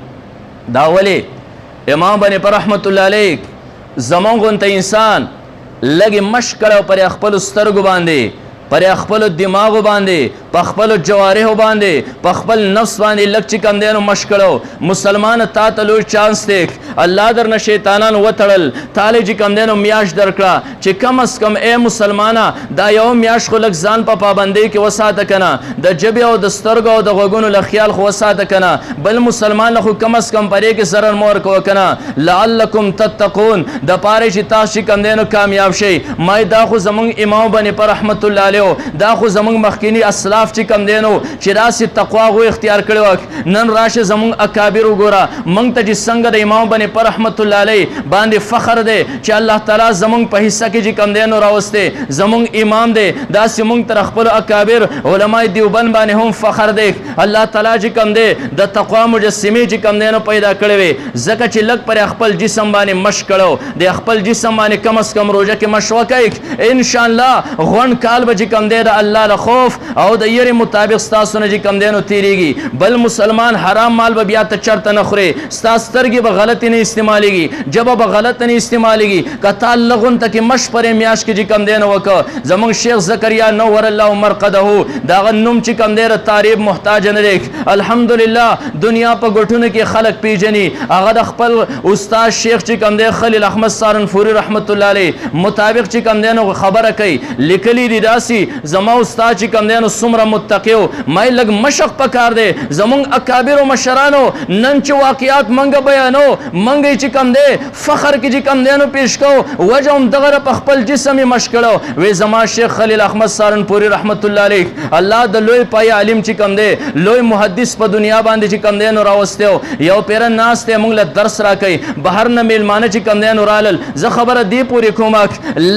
دا ولې امام بني پر رحمت الله علیه زمونږ غونته انسان لږې مشق کړی پر خپلو سترګو باندې پر خپل دماغ باندې په خپل جوارح باندې په خپل نفس باندې لږ چې کوم دی نو مشق کړو مسلمان تا ته لوی چانس دی الله درنه شیطانان وتړل تاله چې کوم دی نو میاشت درکړه چې کم از کم ای مسلمانه دا یو میاشت خو لږ ځان په پابندۍ کې وساته که نه د ژبې او د سترګو او د غوږونو له خیال خو وساته که نه بل مسلمان له خو کم از کم پرې کې ضرر مه ورکوه که نه لعلکم تتقون د پاره چې تاسو چې کوم دی نو کامیاب شئ ما دا خو زمونږ امام بني پر رحمت الله علیه دا خو زمونږ مخکینی اسلاف چې کوم دی نو چې داسې تقوا غو اختیار کړی وه نن راشه زمونږ اکابر وګوره موږ ته چې څنګه د امام بني پر رحمت الله علیه باندې فخر دی چې الله تعالی زمونږ په حصه کې چې کوم دی نو راوستی زمونږ امام دی داسې موږ تر خپلو اکابر علماء دیوبند باندې هم فخر دی الله تعالی چې کوم دی د تقوا مجسمې چې کوم دی نو پیدا کړی وي ځکه چې لږ پر خپل جسم باندې مشق کړو د خپل جسم باندې کم از کم روژه کې مشق وکړئ انشاءالله غونډ کال به چې کوم دی د الله له خوف او د یری مطابق ستاسو نه چې کوم دی نو تیریږي بل مسلمان حرام مال به بیا ته چرته نه خوري ستا سترګې به غلطې نه استعمالیږي ژبه به غلطه نه استعمالیږي که تا لغونته کې مشق پرې میاشت کې چې کوم دی نو وکړه زموږ شیخ زکریا نور الله مرقده د هغه نوم چې کوم دی تعریب محتاج نه دی الحمدلله دنیا په ګوټونو کې خلک پیژني هغه د خپل استاد شیخ چې کوم دی خلیل احمد سارنفوري رحمت الله علیه مطابق چې کوم دی نو خبره کوي لیکلی دی داسې زما استاد چې کوم دی نو څومره دومره متقیو ما لږ مشق پکار دی زمونږ اکابرو مشرانو نن چې واقعات منګه بیانو منګه چې کم دی فخر کې چې کم دی نو پیش کو وجه هم دغه په خپل جسم یې مشق کړو وی زما شیخ خلیل احمد سارنپوري رحمت الله علیه الله د لوی پای عالم چې کم دی لوی محدث په دنیا باندې چې کم دی نو راوستیو یو پیر ناس ته موږ له درس راکې بهر نه میلمانه چې کم دی نو رالل زه خبره دی پوری کوم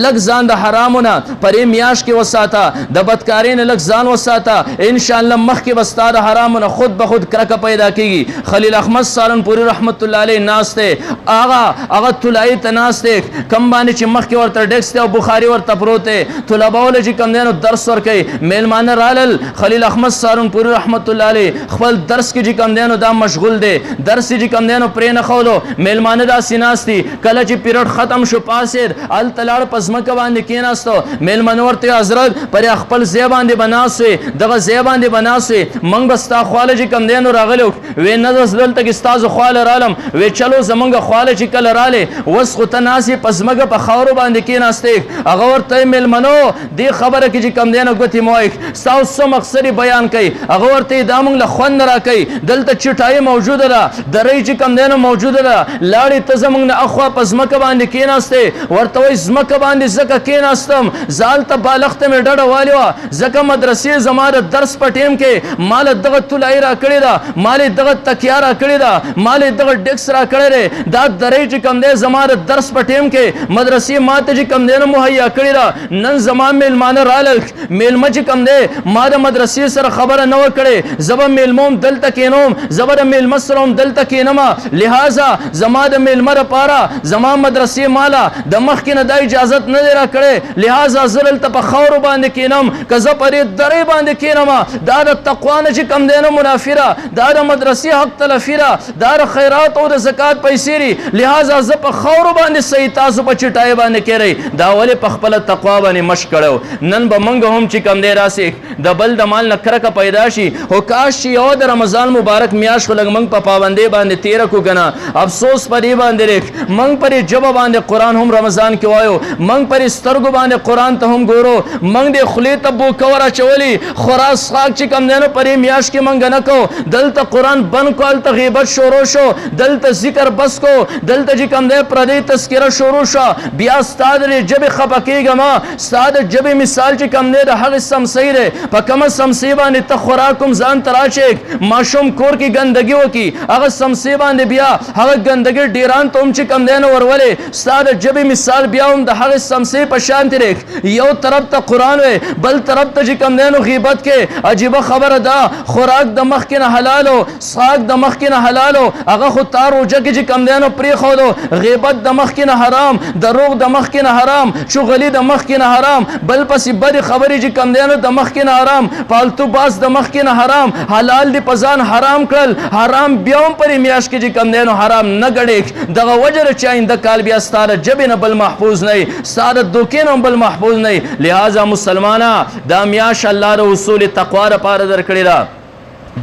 لږ ځان د حرامونه پرې میاش کې وساته د بدکارۍ نه لږ ځان وساته ان شاء الله مخکې بستا د حرامونه خود به خود کرکه پیدا کیږي خلیل احمد سارنپوري رحمت الله علیه ناس ته هغه طلای ته ناس ته کم باندې چې مخکې ورته ډیکس ته او بخاری ورته پروت دی طلبه ول چې کم دی نو درس ورکوي میلمانه رالل خلیل احمد سارنپوري رحمت الله علیه خپل درس کې چې کم دی نو دا مشغول دی درس چې کم دی نو پرې نه خولو میلمانه داسې ناست دي کله چې پیریډ ختم شو پاسېد هلته لاړ په ځمکه باندې کېناستو میلمانه ورته حضرت پر خپل ځای باندې به ناست وې دغه ځای باندې به ناست وې موږ به ستا خواله چې کم دی نو راغلو وی نه زه دلته کې ستاسو خواله رالم وی چلو زمونږ خواله چې کله رالې اوس خو ته ناست یې په ځمکه په خاورو باندې کېناستې هغه ورته میلمنو دې خبره کې چې کم دی نو ګوتې مه وایئ ستاسو څه مقصد بیان کوي هغه ورته دا موږ له خوند نه راکوي دلته چټایي موجوده ده درۍ چې کم دی نو موجوده ده لاړې ته زموږ نه اخوا په ځمکه باندې کېناستې ورته وایي ځمکه باندې ځکه کېناستم زه هلته بالښته مې ډډه والې وه ځکه مدرسې زما د درس په ټیم کې ما له دغه طلایي راکړې ده ما له دغه تکیه راکړې ده ما له دغه ډیکس راکړی دی دا درۍ چې کم دی زما د درس په ټیم کې مدرسې ما ته چې کم دی نو مهیا کړې ده نن زما میلمانه رالل میلمه چې کم دی ما د مدرسې سره خبره نه وه کړې زه به میلمه هم دلته کېنوم زه به د میلمه سره هم دلته کېنمه لہذا زما د میلمه دپاره زما مدرسې ماله د مخکې نه دا اجازت نه دی راکړی لہذا زه دلته په خاورو باندې کېنم که زه په دې درۍ باندې کېنمه دا د تقوا نه چې کم دی نو منافي ده دا د مدرسې حق تلفي ده دا د خیرات او د زکات پیسې دي لہذا زه په خاورو باندې صحیح تاسو په چټایي باندې کېرئ دا ولې په خپله تقوا باندې مشق کړی نن به موږ هم چې کم دی راسې د بل د مال نه کرکه پیدا شي خو کاش چې یو د رمضان مبارک میاشت خو لږ موږ په پابندۍ باندې تېره کړو که نه افسوس په دې باندې دی موږ پرې ژبه باندې قرآن هم رمضان کې وایو موږ پرې سترګو باندې قرآن ته هم ګورو موږ دې خولې ته بوکه ور اچولي خوراک څښاک چې کم دی نو پرې میاشت کې موږ نه کوو دلته قرآن بند کړو هلته غیبت شروع شو دلته ذکر بس کو دلته چې کم دی پردی تذکره شروع شوه بیا ستا د ژبې خفه کېږه مه ستا د ژبې مثال چې کم دی د هغې سمسۍ دی په کومه سمسۍ باندې ته خوراک هم ځان ته راچېږ ماشوم کور کې ګندګي وکړي هغه سمسۍ باندې بیا هغه ګندګي ډیران ته هم چې کم دی نو ورولې ستا د ژبې مثال بیا هم د هغې سمسۍ په شانتې دی یو طرف ته قرآن وی بل طرف ته چې کم دی نو غیبت کې عجیبه خبره ده خوراک د مخکې نه حلالو څښاک د مخکې نه حلالو هغه خو تا روژه کې چې کم دی نو پرېښودو غیبت د مخکې نه حرام دروغ د مخکې نه حرام چغلي د مخکې نه حرام بل پسې بدې خبرې چې کم دی نو د مخکې نه حرام پالتو باز د مخکې نه حرام حلال دې په ځان حرام کړل حرام بیا هم پرې میاشت کې چې کم دی نو حرام نه ګڼې دغه وجه ده چې آینده کال بیا ستا د ژبې نه بل محفوظ نه وي ستا د دوکې نه هم بل محفوظ نه وي لہذا مسلمانه دا میاشت الله د اصول تقوا دپاره درکړې ده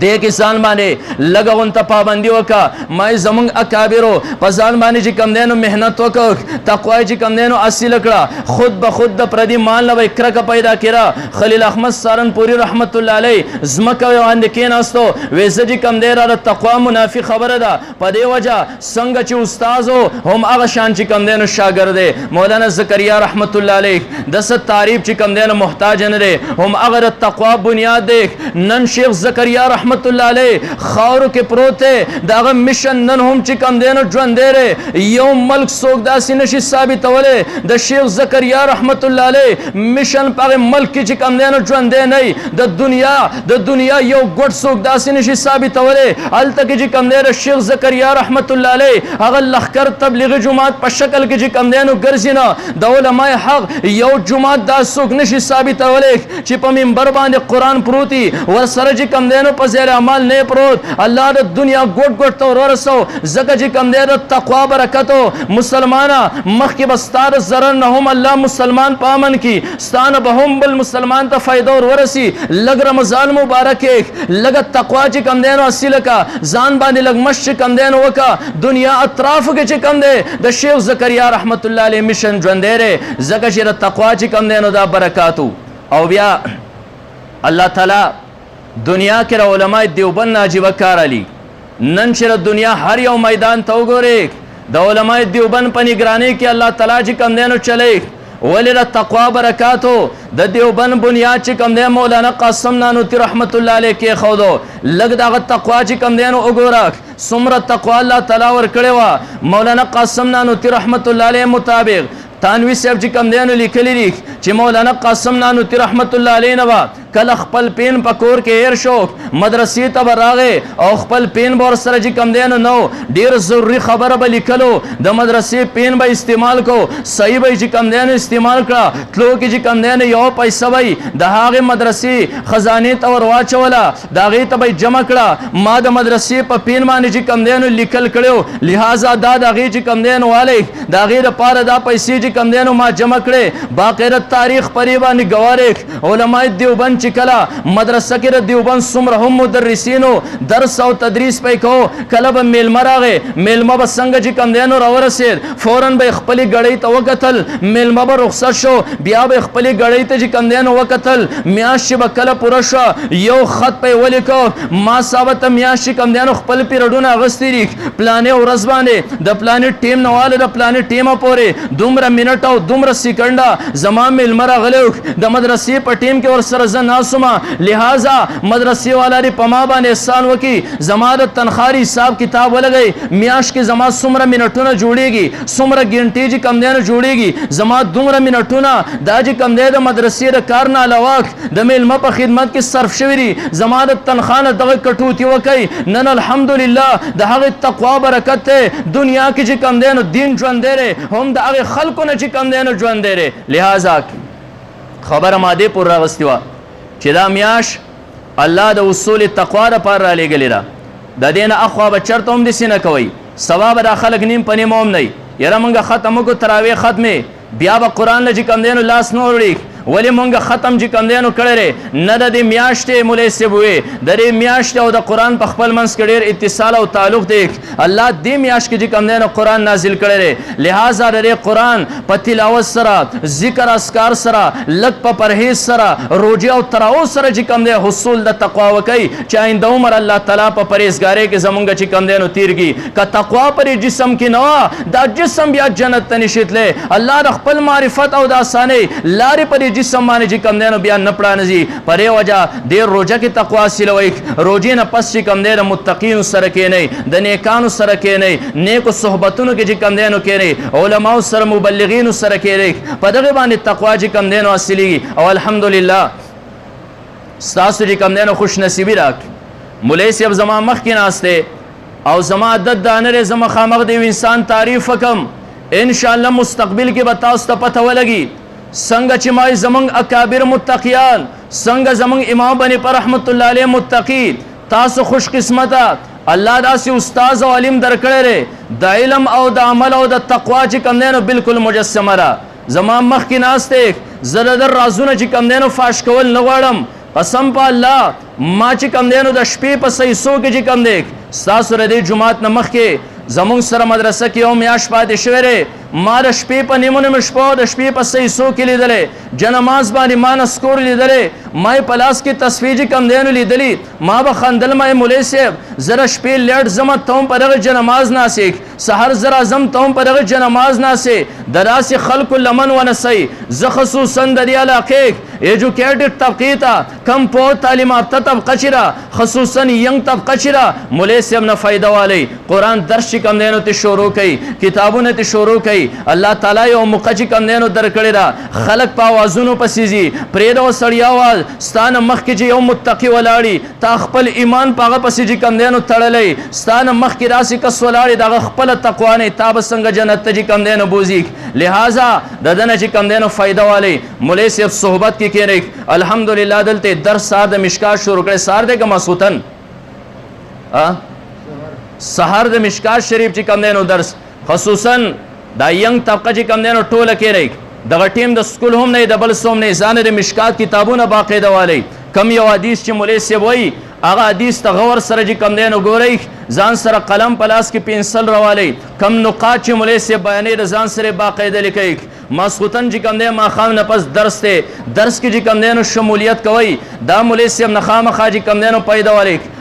دې کې ځان باندې لږه غونته پابندي وکړه ما زموږ اکابرو په ځان باندې چې کم دی نو محنت وکړ تقوا چې کم دی نو اصیله کړه خود به خود د پردي مال نه به کرکه پیدا کړه خلیل احمد سارنپوري رحمت الله علیه ځمکه باندې کېناستو وی زه چې کم دی را د تقوا منافي خبره ده په دې وجه څنګه چې استاذ هم هغه شان چې کم دی نو شاګرد دی مولانا زکریا رحمت الله علیه د څه تعریف چې کم دی نو محتاج نه دی هم هغه د تقوا بنیاد دی نن شیخ زکریا رحمت الله علیه خاورو کې پروت دی دغه مشن نن هم چې کم دی نو ژوندی دی یو ملک څوک داسې نشي ثابتولی د شیخ زکریا رحمت الله علیه مشن په هغې ملک کې چې کم دی نو ژوندی نه د دنیا یو ګوټ څوک داسې نشي ثابتولی هلته کې چې کم دی د شیخ زکریا رحمت الله علیه هغه لښکر تبلیغي جومات په شکل کې چې کم دی نو ګرځي نه د علماء حق یو جومات دا څوک نشي ثابتولی چې په منبر باندې قرآن پروت وي ورسره چې کم دی نو په ځای عمل نه پروت الله د دنیا ګوټ ګوټ ته ورسو ځکه چې کم دی د تقوا برکتو مسلمانه مخکې به ستا د ضرر نه هم الله مسلمان په امن کي ستا نه به هم بل مسلمان ته فایده ورورسي لږ رمضان مبارک لږه تقوا چې کم دی نو اصیله کا ځان باندې لږ مشق چې کم دی نو وکړه دنیا اطرافو کې چې کم دی د شیخ زکریا رحمت الله علیه مشن ژوندی دی ځکه چې د تقوا چې کم دی نو دا برکاتو او بیا الله تعالی دنیا کې علماء دیوبند عجیبه کار علی نن چې دنیا هر یو میدان ته وګورئ د علماء دیوبند په نگرانی کې الله تعالی چې کم دینو چلی ولی د تقوا برکاتو د دیوبند بنیاد چې کم دی مولانا قاسم نانوتی رحمت الله علیه کې خودو لږ دغه تقوا چې کم دی نو وګوره څومره تقوا الله تعالی ورکړې وه مولانا قاسم نانوتی رحمت الله علیه مطابق تانوی صاحب چې کم دی نو لیکلی دي چې مولانا قاسم نانوتی رحمت الله علیه نه به کله خپل پین په کور کې هیر شو مدرسې ته به راغی او خپل پین به ورسره چې کم دی نو ډېر ضروري خبره به لیکلو د مدرسې پین به استعمال کو صحیح به چې کم دی نو استعمال کړه تلو کې چې کم دی نو یو پیسه به د هغې مدرسې خزانې ته ور واچوله د هغې ته به جمع کړه ما د مدرسې په پین باندې چې کم دی نو لیکل کړی لہذا دا د هغې چې کم دی نو والی د هغې دپاره دا پیسې چې کم دی نو ما جمع کړې باقاعده تاریخ پرې باندې ګوارې علماء دیوبند چې کله مدرسه کې د دیوبند څومره هم مدرسینو درس او تدریس پې کو کله به میلمه راغی میلمه به څنګه چې کم دی نو راورسېد فوراً به یې خپلې ګړۍ ته وکتل میلمه به رخصت شو بیا به یې خپلې ګړۍ ته چې کم دی نو وکتل میاشت چې به کله پوره شوه یو خط به یې ولیکو ما صاحبه ته میاشت چې کم دی نو خپل پیرډونه اخیستي دي پلانې ورځ باندې د پلانې ټیم نه واله د پلانې ټیمه پورې دومره منټ او دومره سیکنډه زما میلمه راغلی د مدرسې په ټیم کې ورسره زه ناسومه لہذا مدرسې والا دې په ما باندې احسان وکړي زما د تنخواه حساب کتاب ولګئ میاشت کې زما څومره منټونه جوړېږي څومره ګنټې چې کم دی نو جوړېږي زما دومره منټونه دا چې کم دی د مدرسې د کار نه علاوه د میلمه په خدمت کې صرف شوي دي زما د تنخواه نه دغه کټوتي وکئ نن الحمدلله د هغې تقوا برکت دی دنیا کې چې کم دی نو دین ژوندی دی هم د هغې خلکو نه چې کم دی نو ژوندی دی لہذا خبره ما دې پورې راغستې وه چې دا میاش الله د اصول تقوا دپاره رالیږلې ده د دې نه اخوا به چېرته هم داسې نه کوئ سبا به دا خلک نیم په نیمه هم نه یاره موږ ختم وکړو تراویح ختمې بیا به قرآن نه چې کم دی نو لاس نه وړي ولې مونږ ختم چې کم دی نو کړی دی نه د دې میاشتې مولوي صاحب ووې د دې میاشتې او د قرآن په خپل منځ کې ډېر اتصال او تعلق دی الله دې میاشت کې چې کم دی نو قرآن نازل کړی دی لہذا د دې قرآن په تلاوت سره ذکر اذکار سره لږ په پرهیز سره روژې او تراوح سره چې کم دی حصول د تقوا وکئ چې آینده عمر الله تعالی په پرهیزګارۍ کې زمونږ چې کم دی نو تیر کړي که تقوا پرې جسم کې نه وه دا جسم بیا جنت ته نشي تللی الله د خپل معرفت او د اسانۍ لارې پرې جسم باندې چې کم دی نو بیا نه پړانځي په دې وجه ډېر روژه کې تقوا حاصلوئ روژې نه پس چې کم دی د متقینو سره کښېنئ د نیکانو سره کښېنئ نیکو صحبتونو کې چې کم دی نو کښېنئ علماو سره مبلغینو سره کښېنئ په دغې باندې تقوا چې کم دی نو حاصلېږي او الحمدلله ستاسو چې کم دی نو خوش نصیبي راکړي مولوي صاحب زما مخکې ناست دی او زما عادت دا نه دی زه مخامخ د یو انسان تعریف وکړم انشاءالله مستقبل کې به تاسو ته پته ولګي څنګه چې ما زمونږ اکابر متقیان څنګه زمونږ امام بني پر رحمت الله علیه متقی تاسو خوش قسمته الله داسې استاد او علم درکړی دی د علم او د عمل او د تقوا چې کم دی نو بالکل مجسمه ده زما مخکې ناست دی زه د در رازونه چې کم دی نو فاش کول نه غواړم قسم په الله ما چې کم دی نو د شپې په سیسو کې چې کم دی ستاسو د دې جومات نه مخکې زمونږ سره مدرسه کې یو میاشت پاتې شوی دی ما د شپې په نیمو نیمو شپو د شپې په سیسو کې لیدلی جنماز باندې ما نسکور لیدلی ما یې په لاس کې تصویر چې کم دی نو لیدلي ما به خندل ما یې مولوي صاحب زه د شپې لیټ ځمه ته هم په دغه جنماز ناسې سحر زه راځم ته هم په دغه جنماز ناسې د داسې خلکو لمن ونسئ زه خصوصا د دې علاقې ایجوکیټډ طبقې ته کم پوه تعلیم یافته طبقه چې ده خصوصا ینګ طبقه چې ده مولوي صاحب نه فایده والی قرآن درس چې کم دی نو ته شروع کوي کتابونه ته شروع کوي الله تعالی یو موقع چې کم دی نو درکړې ده خلک په اوازونو پسې ځي پرېږده سړی اواز ستا نه مخکې چې یو متقي ولاړي تا خپل ایمان په هغه پسې چې کم دی نو تړلی ستا نه مخکې داسې کس ولاړي د هغه خپله تقوا نه تا به څنګه جنت ته چې کم دی نو بوځي لہذا د ده نه چې کم دی نو فایده والی مولوي صاحب صحبت کې کښېنئ الحمدلله دلته درس سهار د مشکات شروع کړی سهار دی که ماسخوتن سهار د مشکات شریف چې کم دی نو درس خصوصا دا ینګ طبقه چې کم دی نو ټوله کښېنئ دغه ټیم د سکول هم نه د بل څه هم نه ځان د مشکات کتابونه باقاعده والی کم یو حدیث چې مولوي صاحب وایي هغه حدیث ته غور سره چې کم دی نو ګورئ ځان سره قلم په لاس کې پنسل راوالی کم نقاط چې مولوي صاحب بیانوي د ځان سره باقاعده لیکئ ماسخوتن چې کوم دی ماښام نه پس درس دی درس کې چې کوم دی نو شمولیت کوئ دا مولوي صاحب نه خامخا چې کوم دی نو پیدا ولیک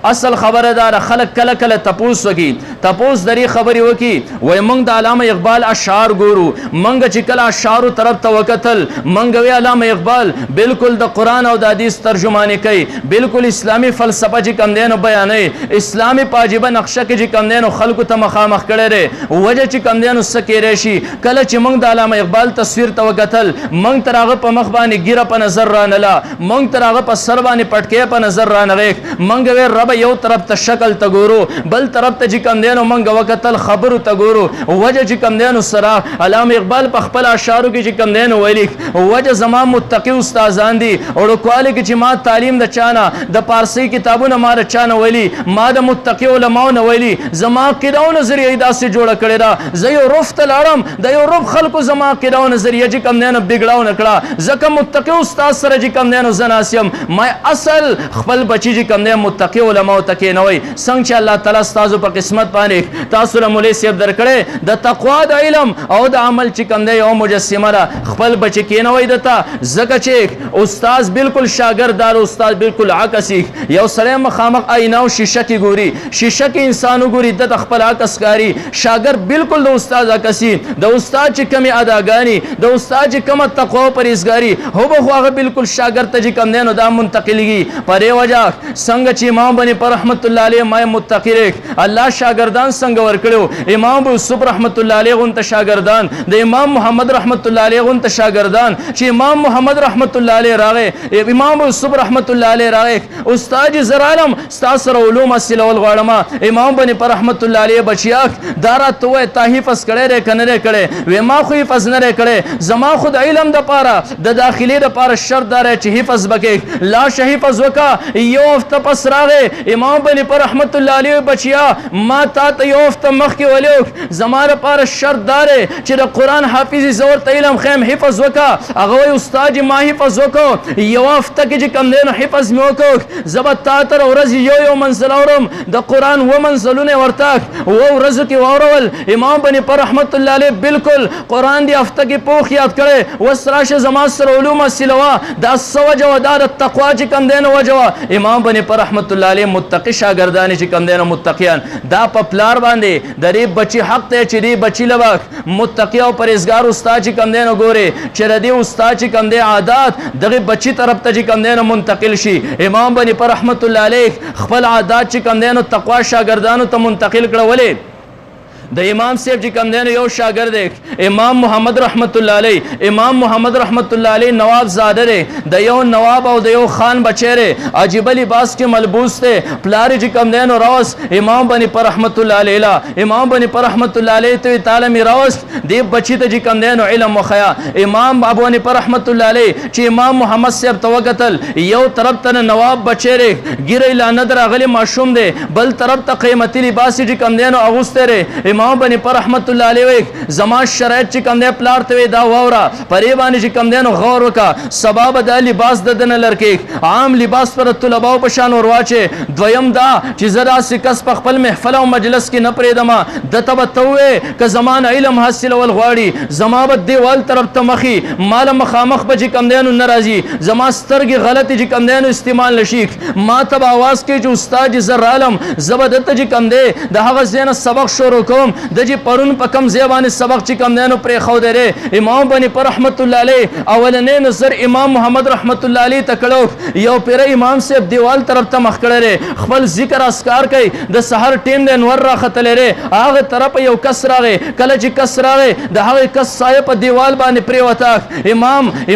اصل خبره داره خلک کله کله تپوس وکي تپوس دری خبرې وکي وای موږ د علامه اقبال اشعار ګورو موږ چې کله اشعارو طرف ته وکتل موږ وی علامه اقبال بالکل د قرآن او د حدیث ترجماني کوي بالکل اسلامي فلسفه چې کوم دی نو بیانوي اسلامي پاجبه نقشه کې چې کوم دی نو خلکو ته مخامخ کړی دی وجه چې کوم دی نو څه کیدی شي کله چې موږ د علامه اقبال تصویر ته وکتل موږ تر هغه په مخ باندې ګیره په نظر رانله موږ تر هغه په سر باندې پټکې په نظر رانغېږ موږ وی رب یو طرف ته شکل ته ګورو بل طرف ته چې کوم دی نو موږ وکتل خبرو ته ګورو وجه چې کوم دی نو سره علامه اقبال په خپل اشعارو کې چې کوم دی نو ویلي وجه زما متقي استادان دي وړوکوالي کې چې ما تعلیم د چانه د پارسي کتابونه ما د چانه ویلي ما د متقي علماو نه ویلي زما عقیده او نظریه داسې جوړه کړې ده زه یو رف ته لاړم د یو رف خلکو زما عقیده او نظریه چې کوم دی نو بګړاو نه کړه ځکه متقي استاد سره چې کوم دی نو زه ناست یم ما اصل خپل بچي چې کوم دی متقي علماو ته کېنوئ څنګه چې الله تعالی ستاسو په قسمت باندې تاسو له مولوي صاحب درکړی د تقوا د علم او د عمل چې کوم دی یو مجسمه ده خپل بچي کېنوئ دته ځکه چې استاد بالکل شاګردار استاد بالکل عکس یو سړی مخامخ آینه او شیشه کې ګوري شیشه کې انسان وګوري د خپل عکس کاری شاګرد بالکل د استاد عکس د استاد چې کومې اداګانې د استاد چې کومه تقوا او پرهیزګاري هوبهو هغه بالکل شاګرد ته چې کوم دی نو دا منتقلیږي په دې وجه څنګه چې امام بني پر رحمت الله علیه ما متقی الله شاګردان څنګه ورکړو امام ابو یوسف رحمت الله علیه غون ته شاګردان د امام محمد رحمت الله علیه غون ته شاګردان چې امام محمد رحمت الله علیه راغې امام ابو یوسف رحمت الله علیه راغې استاد زرالم استاد علوم اصل ول غواړم امام بني پر رحمت الله علیه بچیا دارا تو تحفظ کړي ر کنه کړي و ما خو حفظ نه کړي زما خود علم د پاره د داخلي د پاره شرط دار چې حفظ بکې لا شحفظ وکا یو هفته پس راغې امام بني پر رحمت الله علیه بچیا ما تا ته یو هفته مخکې ولیو زماره پاره شرط دار چې د قران حافظ زور ته علم خیم حفظ وکا هغه استاد ما حفظ وکاو یو هفته کې چې کم دین حفظ مې وکاو زبط تا تر ورځ یو منزل اورم د قران و منزلونه ورتاک و ورځ کې اورول امام بني پر رحمت الله علیه بالکل قران دی هفته کې پوخ یاد کړي وسراشه زما سره علوم سلوا دا سوجه و دا تقوا چې کم دین وجوا امام بني پر رحمت الله علیه متقی شاګردان چې کم دین متقیان دا په پلار باندې د دې بچي حق ته چې دې بچي لبا متقی او پرهیزګار استاد چې کم دین ګوري چې دې استاد چې کم دی عادت دغه بچي طرف ته چې کم دین منتقل شي امام بني پر رحمت الله علیه خپل عادت چې کم دین تقوا شاګردانو ته منتقل کړه ولې د امام صاحب چې کم دی یو شاګرد دی امام محمد رحمت الله علیه امام محمد رحمت الله علیه نواب زاده دی د یو نواب او د یو خان بچی عجیب لباس کې ملبوس دی پلار چې کم دی نو راوس امام بني پر رحمت الله علیه امام بني پر رحمت الله علیه ته تعالی می راوس دی بچی ته چې کم دی نو علم وخیا امام ابو بني پر رحمت الله علیه چې امام محمد صاحب توکتل یو طرف ته نواب بچی ګیره لعنت راغلی ماشوم دی بل طرف ته قیمتي لباس چې کم دی نو اغوسته امام بني پر رحمت الله علیه زما شرایط چې کم دی پلار ته دا وورا پرې باندې چې کم دی نو غور وکا سبب د لباس د دن لړکې عام لباس پر طلباو په شان ورواچه دویم دا چې زرا سکس په خپل محفل او مجلس کې نه پرېدما د تبتوې ک زمان علم حاصل ول غواړي زما بد دیوال طرف ته مخي مال مخامخ به چې کم دی نو ناراضي زما سترګې غلطي چې کم دی نو استعمال نشي ما تب आवाज کې چې استاد زر عالم زبدت چې کم دی د هغه زینه سبق شروع کوم د چې پرون په کم زیبانه سبق چې کم دینو پرې خو درې امام بني پر رحمت الله علیه اولنې نظر امام محمد رحمت الله علیه تکړو یو پیر امام صاحب دیوال طرف ته مخ کړه خپل ذکر اسکار کوي د سحر ټیم د انور را ختلې هغه طرف یو کس راغی کله چې کس راغی د هغه کس سایه په دیوال باندې پرې وتا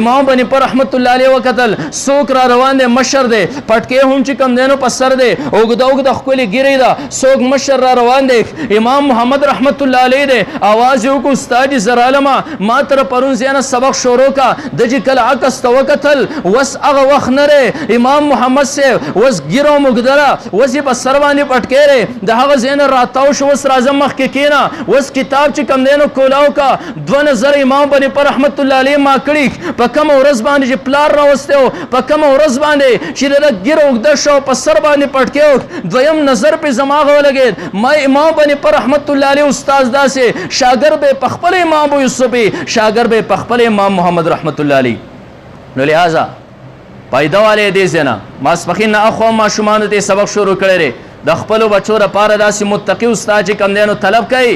امام بني پر رحمت الله علیه وکتل سوک را روان دي مشر دي پټکې هم چې کم دینو په سر دي اوګد خپل ګیری دا سوک مشر را روان دي امام محمد رحمت الله علیه دے आवाज یو کو استاد زرالما ما تر پرون زینا سبق شروع کا د چې کله عکس توکتل وس هغه وخت نه امام محمد سے وس ګیرو مقدره وس په سروانی پټکېره د هغه زین راتاو شو وس راځم مخ کې کینا وس کتاب چې کم دینو کولاو کا دو نظر امام بني پر رحمت الله علیه ما کړی په کوم ورځ باندې چې پلار راوستو په کوم ورځ باندې چې د ګیرو د شو په سر باندې پټکېو دویم نظر په زماغه ولګید ما امام بني پر رحمت الله علی استاد داسې شاګرد به په خپل امام ابو یوسف شاګرد به په خپل امام محمد رحمت الله علی نو لہذا پیدا والے دې زنا ماسپخین اخو ماشومان ته سبق شروع کړي د خپل بچو لپاره داسې متقی استاد چې کم دینو طلب کوي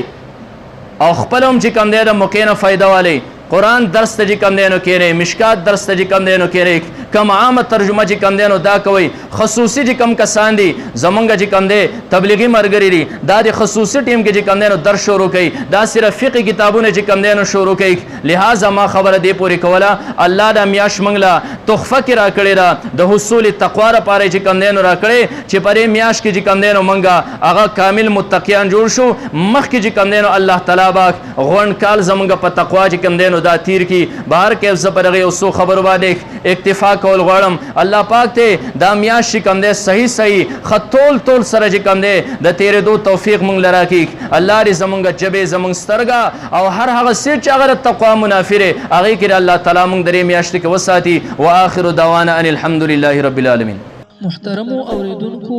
او خپلهم چې کم دینو مکینه فائدہ والے قرآن درس ته چې کم دینو کېره مشکات درس ته چې کم دینو کېره کم عامه ترجمه چې کم دینو دا کوي خصوصي چې کم کسان دي زمونږ چې کم دی تبلیغي مرګري دي دا د خصوصي ټیم کې چې کم دینو درس شروع کوي دا صرف فقه کتابونه چې کم دینو شروع کوي لہذا ما خبره دی پوری کوله الله دا میاش منګلا تحفه کې را کړی را د حصول تقوا لپاره چې کم دینو را کړی چې پرې میاش کې چې کم دینو منګه هغه کامل متقیان جوړ شو مخکې چې کم دینو الله تعالی باک غون کال زمونږ په تقوا چې کم دینو دا تیر کی بهر کې زبرغه او سو خبر باندې اکتفا کول غواړم الله پاک ته دا میاش کم دې صحیح خطول تول سره چې کم دې د تیرې دو توفیق مونږ لرا کی الله دې زمونږ جبه زمونږ سترګا او هر هغه سیر چې هغه تقوا منافره هغه کې الله تعالی مونږ درې میاشت کې وساتي واخر دعوانا ان الحمد لله رب العالمین محترم اوریدونکو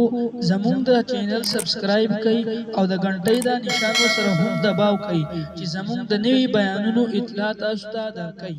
زموږ د چینل سبسکرایب کړئ او د غنټۍ د نشان سره هم دباو کړئ چې زموږ د نوي بیانونو اطلاع تاسو ته درکړي.